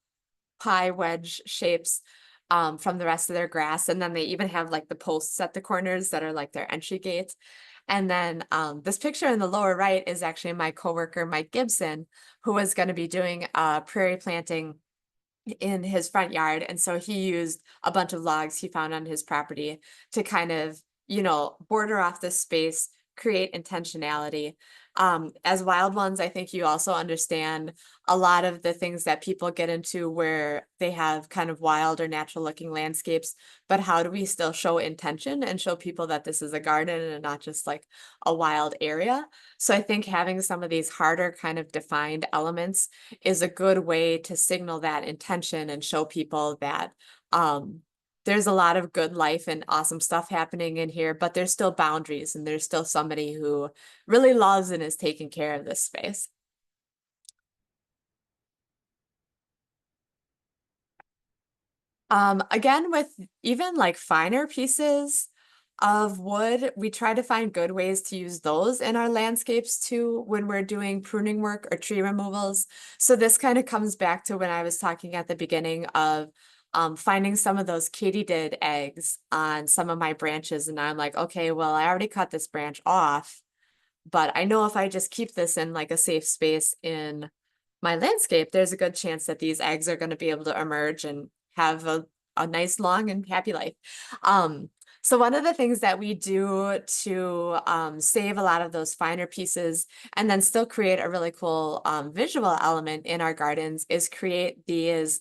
pie wedge shapes from the rest of their grass. And then they even have like the posts at the corners that are like their entry gates. And then this picture in the lower right is actually my coworker, Mike Gibson, who was going to be doing prairie planting in his front yard. And so he used a bunch of logs he found on his property to kind of, border off this space, create intentionality. As wild ones, I think you also understand a lot of the things that people get into where they have kind of wild or natural looking landscapes, but how do we still show intention and show people that this is a garden and not just like a wild area? So I think having some of these harder kind of defined elements is a good way to signal that intention and show people that there's a lot of good life and awesome stuff happening in here, but there's still boundaries and there's still somebody who really loves and is taking care of this space. Again, with even like finer pieces of wood, we try to find good ways to use those in our landscapes too when we're doing pruning work or tree removals. So this kind of comes back to when I was talking at the beginning of finding some of those katydid eggs on some of my branches. And I'm like, okay, well, I already cut this branch off, but I know if I just keep this in like a safe space in my landscape, there's a good chance that these eggs are going to be able to emerge and have a nice, long, and happy life. So one of the things that we do to save a lot of those finer pieces and then still create a really cool visual element in our gardens is create these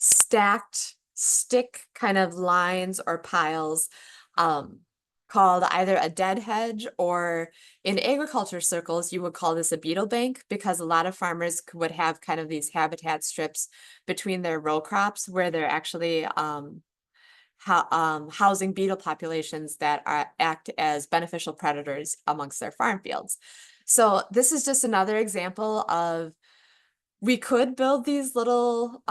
stacked stick kind of lines or piles called either a dead hedge, or in agriculture circles, you would call this a beetle bank, because a lot of farmers would have kind of these habitat strips between their row crops where they're actually housing beetle populations that act as beneficial predators amongst their farm fields. So this is just another example of, we could build these little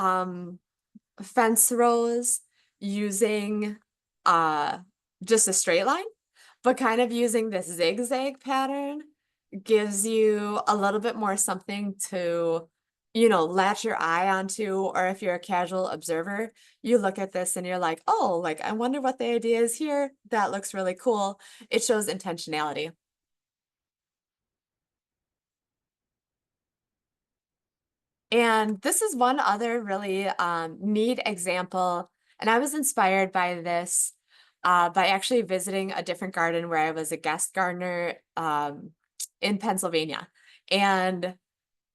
fence rows using just a straight line, but kind of using this zigzag pattern gives you a little bit more something to, latch your eye onto. Or if you're a casual observer, you look at this and you're like, oh, like, I wonder what the idea is here. That looks really cool. It shows intentionality. And this is one other really neat example. And I was inspired by this by actually visiting a different garden where I was a guest gardener in Pennsylvania. And,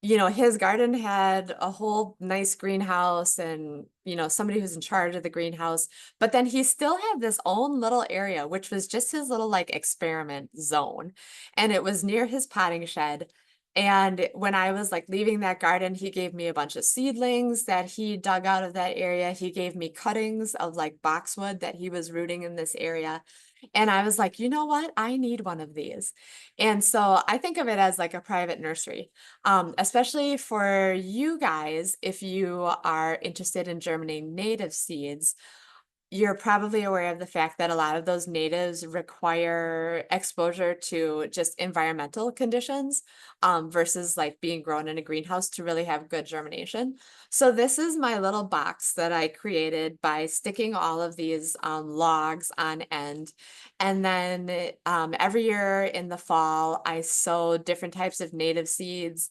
his garden had a whole nice greenhouse and, somebody who's in charge of the greenhouse. But then he still had this own little area, which was just his little like experiment zone. And it was near his potting shed. And when I was like leaving that garden, he gave me a bunch of seedlings that he dug out of that area. He gave me cuttings of like boxwood that he was rooting in this area. And I was like, you know what? I need one of these. And so I think of it as like a private nursery, especially for you guys, if you are interested in germinating native seeds. You're probably aware of the fact that a lot of those natives require exposure to just environmental conditions versus like being grown in a greenhouse to really have good germination. So this is my little box that I created by sticking all of these logs on end. And then every year in the fall, I sow different types of native seeds,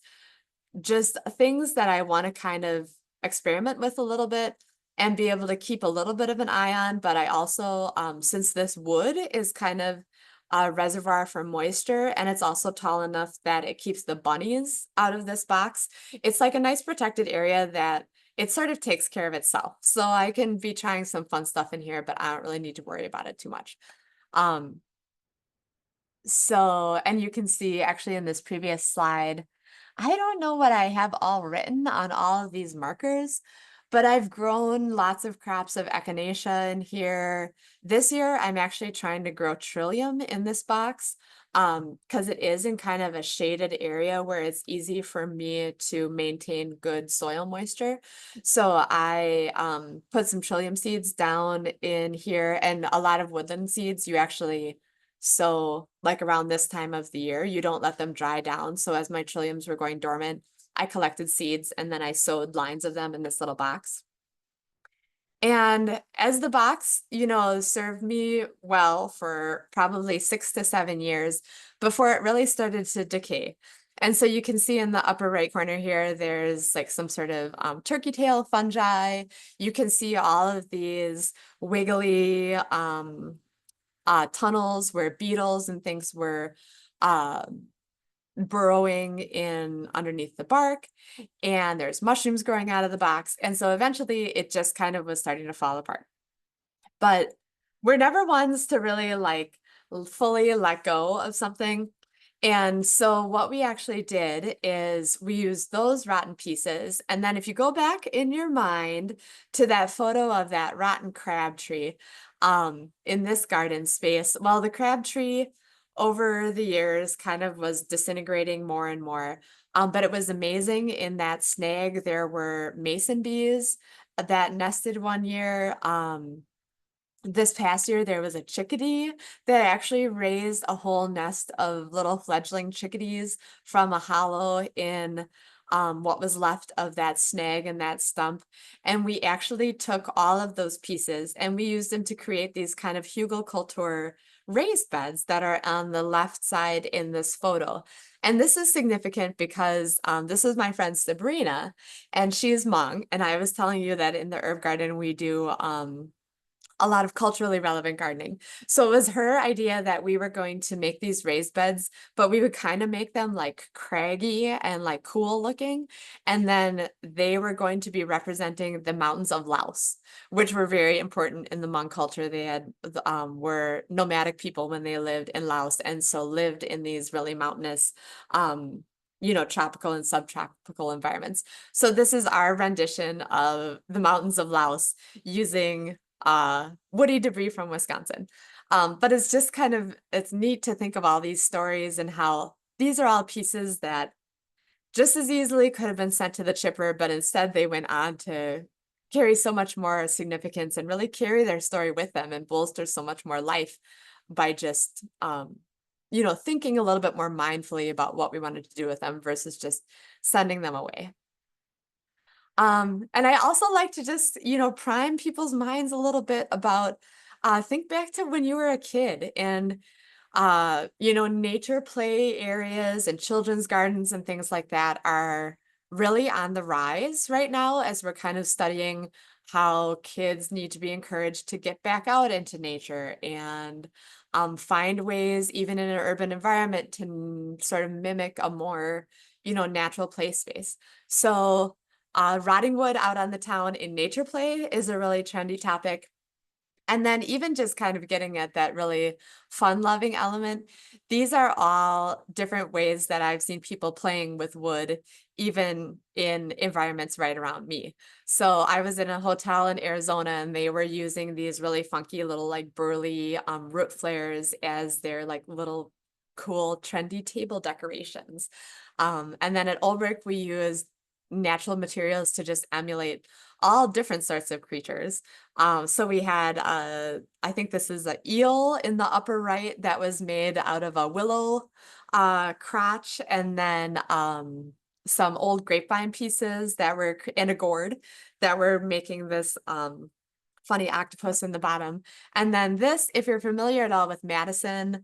just things that I want to kind of experiment with a little bit. and be able to keep a little bit of an eye on. But I also, since this wood is kind of a reservoir for moisture, and it's also tall enough that it keeps the bunnies out of this box, it's like a nice protected area that it sort of takes care of itself. So I can be trying some fun stuff in here, but I don't really need to worry about it too much. Um, and you can see actually in this previous slide, I don't know what I have all written on all of these markers, but I've grown lots of crops of echinacea in here. This year, I'm actually trying to grow trillium in this box because it is in kind of a shaded area where it's easy for me to maintain good soil moisture. So I put some trillium seeds down in here, and a lot of woodland seeds you actually sow like around this time of the year. You don't let them dry down. So as my trilliums were going dormant, I collected seeds and then I sowed lines of them in this little box. And as the box, served me well for probably 6 to 7 years before it really started to decay. And so you can see in the upper right corner here, there's like some sort of turkey tail fungi. You can see all of these wiggly tunnels where beetles and things were burrowing in underneath the bark, and there's mushrooms growing out of the box. And so eventually it just kind of was starting to fall apart. But we're never ones to really like fully let go of something. And so what we actually did is we used those rotten pieces. And then if you go back in your mind to that photo of that rotten crab tree in this garden space, well, the crab tree over the years kind of was disintegrating more and more. But it was amazing in that snag. There were mason bees that nested one year. This past year, there was a chickadee that actually raised a whole nest of little fledgling chickadees from a hollow in what was left of that snag and that stump. And we actually took all of those pieces and we used them to create these kind of hugelkultur raised beds that are on the left side in this photo. And this is significant because this is my friend Sabrina, and she's Hmong. And I was telling you that in the herb garden, we do a lot of culturally relevant gardening. So it was her idea that we were going to make these raised beds, but we would kind of make them like craggy and like cool looking. And then they were going to be representing the mountains of Laos, which were very important in the Hmong culture. They had were nomadic people when they lived in Laos, and so lived in these really mountainous tropical and subtropical environments. So this is our rendition of the mountains of Laos using woody debris from Wisconsin. But it's just it's neat to think of all these stories and how these are all pieces that just as easily could have been sent to the chipper, but instead they went on to carry so much more significance and really carry their story with them and bolster so much more life by just, thinking a little bit more mindfully about what we wanted to do with them versus just sending them away. And I also like to just, prime people's minds a little bit about, think back to when you were a kid and, nature play areas and children's gardens and things like that are really on the rise right now as we're kind of studying how kids need to be encouraged to get back out into nature and find ways, even in an urban environment, to sort of mimic a more, natural play space. So, rotting wood out on the town in nature play is a really trendy topic. And then even just kind of getting at that really fun-loving element, these are all different ways that I've seen people playing with wood, even in environments right around me. So I was in a hotel in Arizona and they were using these really funky little like burly root flares as their like little cool trendy table decorations. And then at Ulbrich, we used natural materials to just emulate all different sorts of creatures. So we had, I think this is an eel in the upper right that was made out of a willow crotch, and then some old grapevine pieces that were in a gourd that were making this funny octopus in the bottom. And then this, if you're familiar at all with Madison,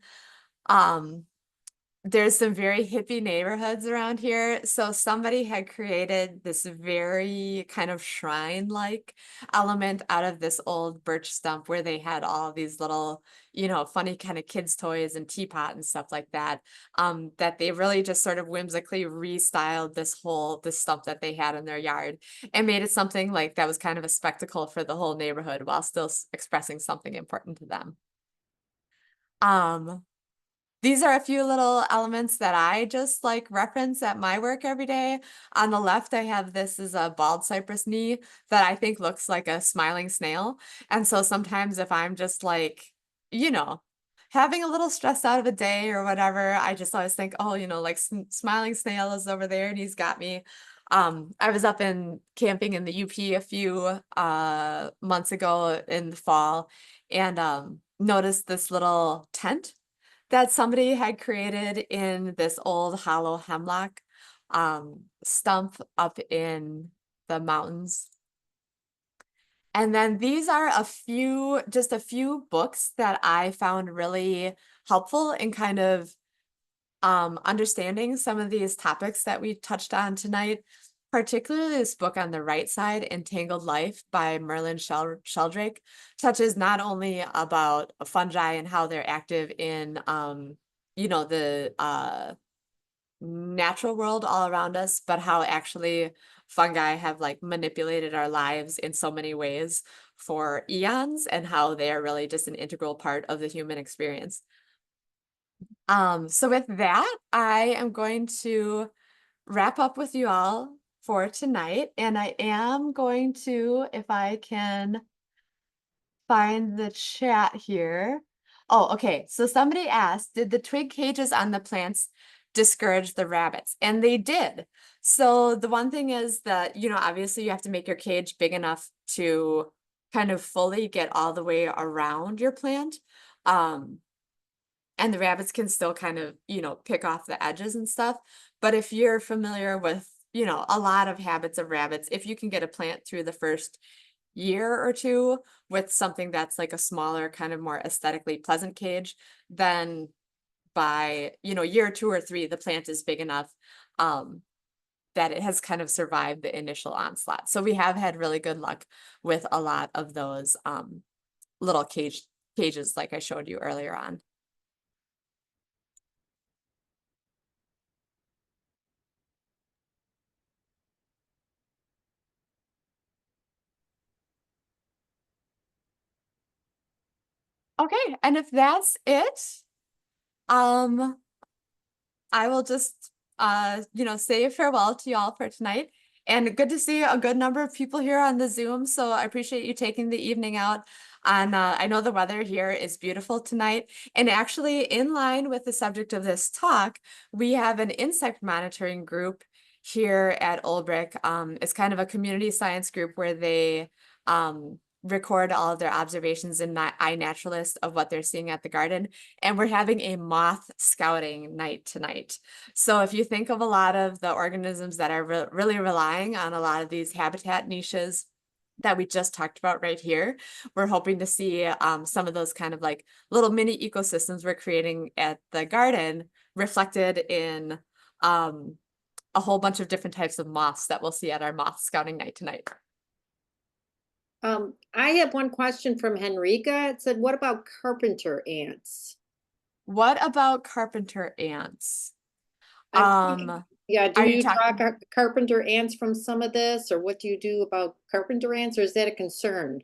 there's some very hippie neighborhoods around here. So somebody had created this very kind of shrine-like element out of this old birch stump where they had all these little, funny kind of kids' toys and teapot and stuff like that. That they really just sort of whimsically restyled this stump that they had in their yard and made it something like that was kind of a spectacle for the whole neighborhood while still expressing something important to them. Um, these are a few little elements that I just like reference at my work every day. On the left, I have this is a bald cypress knee that I think looks like a smiling snail. And so sometimes if I'm just like, you know, having a little stressed out of a day or whatever, I just always think, oh, like smiling snail is over there and he's got me. I was up in camping in the UP a few months ago in the fall and noticed this little tent that somebody had created in this old hollow hemlock stump up in the mountains. And then these are just a few books that I found really helpful in kind of understanding some of these topics that we touched on tonight, particularly this book on the right side, Entangled Life by Merlin Sheldrake, touches not only about fungi and how they're active in, the natural world all around us, but how actually fungi have like manipulated our lives in so many ways for eons and how they are really just an integral part of the human experience. So with that, I am going to wrap up with you all for tonight. And I am going to, if I can find the chat here. Oh, okay. So somebody asked, did the twig cages on the plants discourage the rabbits? And they did. So the one thing is that, obviously you have to make your cage big enough to kind of fully get all the way around your plant. And the rabbits can still kind of, pick off the edges and stuff. But if you're familiar with, a lot of habits of rabbits, if you can get a plant through the first year or two with something that's like a smaller, kind of more aesthetically pleasant cage, then by, year 2 or 3, the plant is big enough that it has kind of survived the initial onslaught. So we have had really good luck with a lot of those little cages like I showed you earlier on. Okay, and if that's it, I will just say farewell to y'all for tonight. And good to see a good number of people here on the Zoom. So I appreciate you taking the evening out. And I know the weather here is beautiful tonight. And actually, in line with the subject of this talk, we have an insect monitoring group here at Olbrich. It's kind of a community science group where they record all of their observations in iNaturalist of what they're seeing at the garden. And we're having a moth scouting night tonight. So if you think of a lot of the organisms that are really relying on a lot of these habitat niches that we just talked about right here, we're hoping to see some of those kind of like little mini ecosystems we're creating at the garden reflected in a whole bunch of different types of moths that we'll see at our moth scouting night tonight. I have one question from Henrika. It said, what about carpenter ants? What about carpenter ants? Yeah, do are you you talking- talk carpenter ants from some of this, or what do you do about carpenter ants, or is that a concern?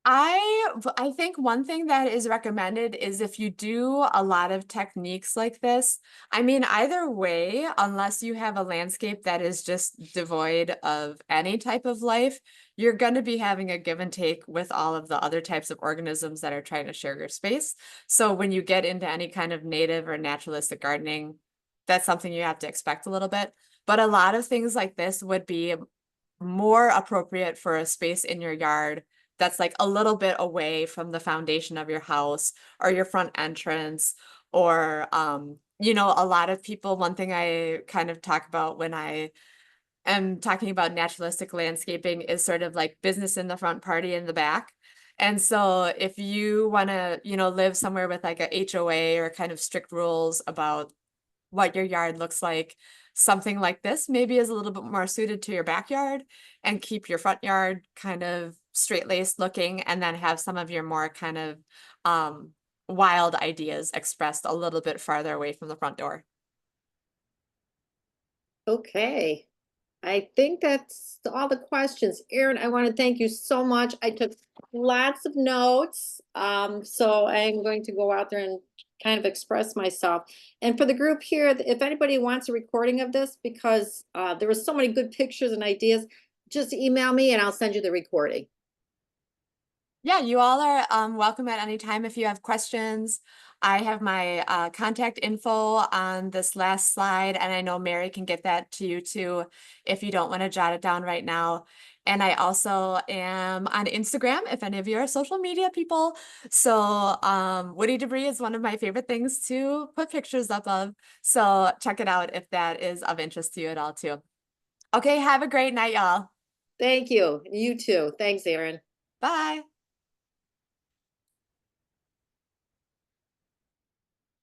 I think one thing that is recommended is if you do a lot of techniques like this, I mean, either way, unless you have a landscape that is just devoid of any type of life, you're going to be having a give and take with all of the other types of organisms that are trying to share your space. So when you get into any kind of native or naturalistic gardening, that's something you have to expect a little bit. But a lot of things like this would be more appropriate for a space in your yard that's like a little bit away from the foundation of your house or your front entrance, or a lot of people, one thing I kind of talk about when I am talking about naturalistic landscaping is sort of like business in the front, party in the back. And so if you want to live somewhere with like a HOA or kind of strict rules about what your yard looks like. Something like this maybe is a little bit more suited to your backyard, and keep your front yard kind of straight-laced looking, and then have some of your more kind of wild ideas expressed a little bit farther away from the front door. Okay. I think that's all the questions. Erin, I want to thank you so much. I took lots of notes. So I'm going to go out there and kind of express myself. And for the group here, if anybody wants a recording of this, because there were so many good pictures and ideas, just email me and I'll send you the recording. Yeah, you all are welcome at any time if you have questions. I have my contact info on this last slide, and I know Mary can get that to you too if you don't want to jot it down right now. And I also am on Instagram if any of you are social media people. So woody debris is one of my favorite things to put pictures up of. So check it out if that is of interest to you at all too. Okay, have a great night, y'all. Thank you. You too. Thanks, Erin. Bye.